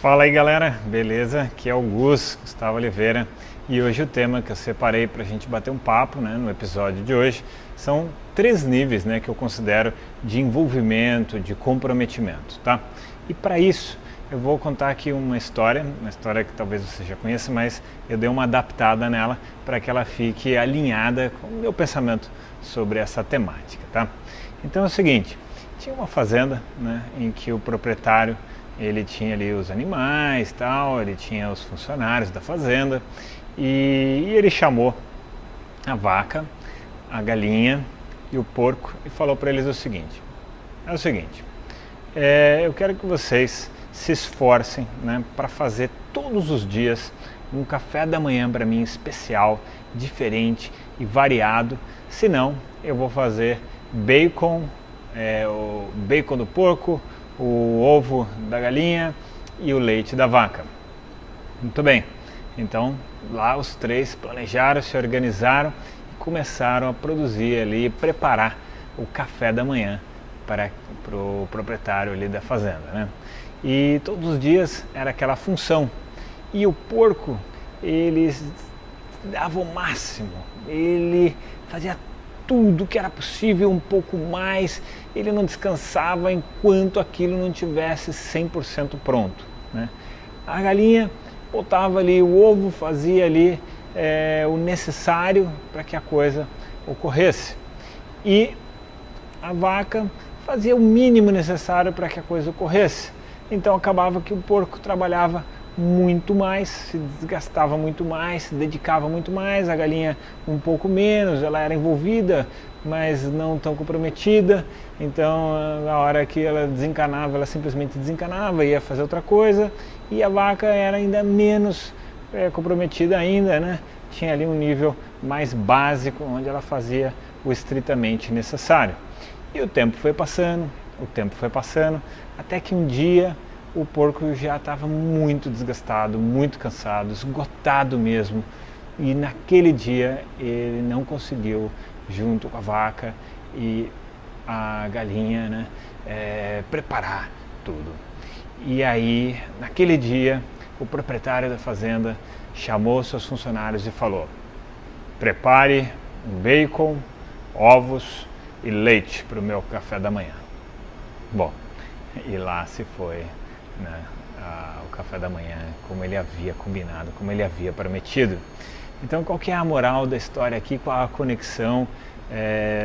Fala aí galera, beleza? Aqui é o Gustavo Oliveira e hoje o tema que eu separei para a gente bater um papo no episódio de hoje são 3 níveis que eu considero de envolvimento, de comprometimento, tá? E para isso eu vou contar aqui uma história que talvez você já conheça, mas eu dei uma adaptada nela para que ela fique alinhada com o meu pensamento sobre essa temática, tá? Então é o seguinte, tinha uma fazenda em que o proprietário ele tinha ali os animais, tal, ele tinha os funcionários da fazenda e ele chamou a vaca, a galinha e o porco e falou para eles o seguinte: eu quero que vocês se esforcem para fazer todos os dias um café da manhã para mim especial, diferente e variado, senão eu vou fazer bacon, o bacon do porco, o ovo da galinha e o leite da vaca. Muito bem, então lá os 3 planejaram, se organizaram e começaram a produzir ali, preparar o café da manhã para o proprietário ali da fazenda, E todos os dias era aquela função. E o porco, ele dava o máximo, ele fazia tudo que era possível, um pouco mais, ele não descansava enquanto aquilo não tivesse 100% pronto, A galinha botava ali o ovo, fazia ali o necessário para que a coisa ocorresse, e a vaca fazia o mínimo necessário para que a coisa ocorresse. Então acabava que o porco trabalhava muito mais, se desgastava muito mais, se dedicava muito mais, a galinha um pouco menos, ela era envolvida, mas não tão comprometida, então na hora que ela desencanava, ela simplesmente desencanava, ia fazer outra coisa, e a vaca era ainda menos comprometida ainda, Tinha ali um nível mais básico, onde ela fazia o estritamente necessário. E o tempo foi passando, até que um dia o porco já estava muito desgastado, muito cansado, esgotado mesmo. E naquele dia ele não conseguiu, junto com a vaca e a galinha, preparar tudo. E aí, naquele dia, o proprietário da fazenda chamou seus funcionários e falou: prepare um bacon, ovos e leite para o meu café da manhã. Bom, e lá se foi o café da manhã, como ele havia combinado, como ele havia prometido. Então, qual que é a moral da história aqui, qual a conexão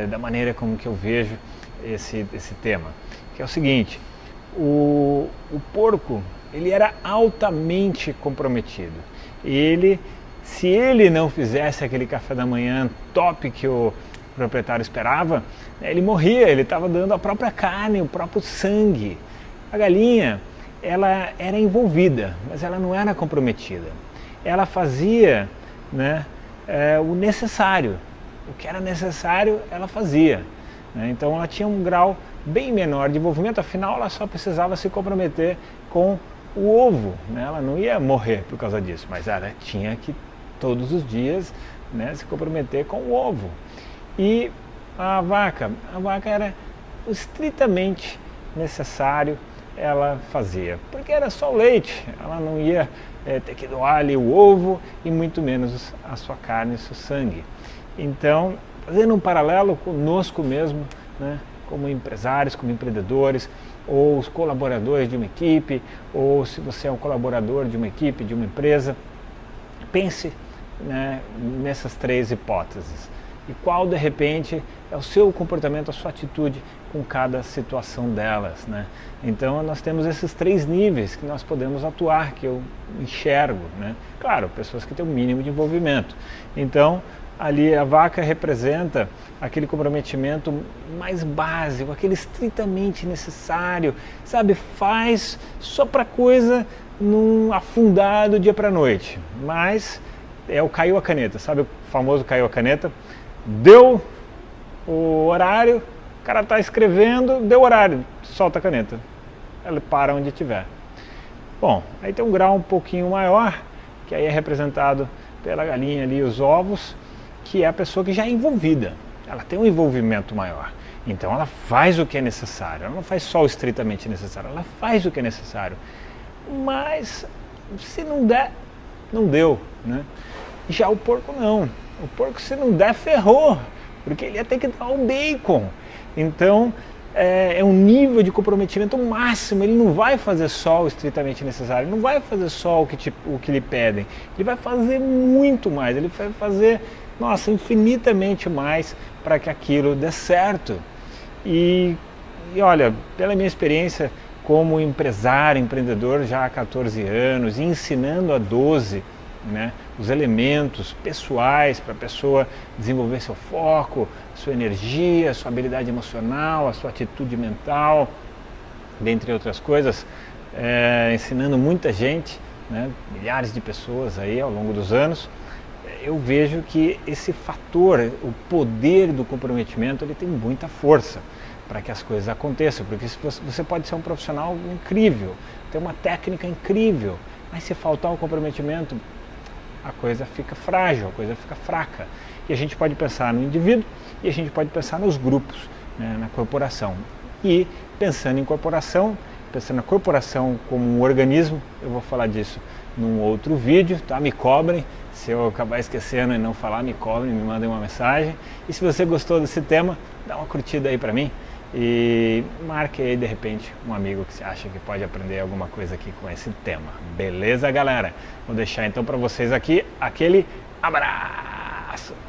da maneira como que eu vejo esse tema? Que é o seguinte: o porco, ele era altamente comprometido. Se ele não fizesse aquele café da manhã top que o proprietário esperava, ele morria, ele estava dando a própria carne, o próprio sangue. A galinha, ela era envolvida, mas ela não era comprometida. Ela fazia o necessário, o que era necessário ela fazia. Então ela tinha um grau bem menor de envolvimento, afinal ela só precisava se comprometer com o ovo, Ela não ia morrer por causa disso, mas ela tinha que todos os dias se comprometer com o ovo. E a vaca era o estritamente necessário, ela fazia, porque era só o leite, ela não ia ter que doar ali o ovo e muito menos a sua carne, o seu sangue. Então, fazendo um paralelo conosco mesmo, como empresários, como empreendedores, ou os colaboradores de uma equipe, ou se você é um colaborador de uma equipe, de uma empresa, pense nessas 3 hipóteses. E qual, de repente, é o seu comportamento, a sua atitude com cada situação delas, Então, nós temos esses 3 níveis que nós podemos atuar, que eu enxergo, Claro, pessoas que têm um mínimo de envolvimento. Então, ali a vaca representa aquele comprometimento mais básico, aquele estritamente necessário, sabe? Faz só para coisa não afundar do dia para a noite, mas é o caiu a caneta, sabe o famoso caiu a caneta? Deu o horário, o cara está escrevendo, deu horário, solta a caneta, ela para onde estiver. Bom, aí tem um grau um pouquinho maior, que aí é representado pela galinha ali, os ovos, que é a pessoa que já é envolvida, ela tem um envolvimento maior, então ela faz o que é necessário, ela não faz só o estritamente necessário, ela faz o que é necessário. mas se não der, não deu, né? Já o porco não. O porco, se não der, ferrou, porque ele ia ter que dar o bacon. Então, é um nível de comprometimento máximo. Ele não vai fazer só o estritamente necessário, ele não vai fazer só o que lhe pedem. Ele vai fazer muito mais, ele vai fazer, nossa, infinitamente mais para que aquilo dê certo. E olha, pela minha experiência como empresário, empreendedor já há 14 anos, e ensinando há 12, né, os elementos pessoais para a pessoa desenvolver seu foco, sua energia, sua habilidade emocional, a sua atitude mental, dentre outras coisas, ensinando muita gente, né, milhares de pessoas aí ao longo dos anos. Eu vejo que esse fator, o poder do comprometimento, ele tem muita força para que as coisas aconteçam, porque você pode ser um profissional incrível, ter uma técnica incrível, mas se faltar o comprometimento, a coisa fica frágil, a coisa fica fraca. E a gente pode pensar no indivíduo e a gente pode pensar nos grupos, né, na corporação. E pensando em corporação, pensando na corporação como um organismo, eu vou falar disso num outro vídeo, tá? Me cobrem, se eu acabar esquecendo e não falar, me cobrem, me mandem uma mensagem. E se você gostou desse tema, dá uma curtida aí pra mim e marque aí de repente um amigo que você acha que pode aprender alguma coisa aqui com esse tema. Beleza, galera? Vou deixar então para vocês aqui aquele abraço!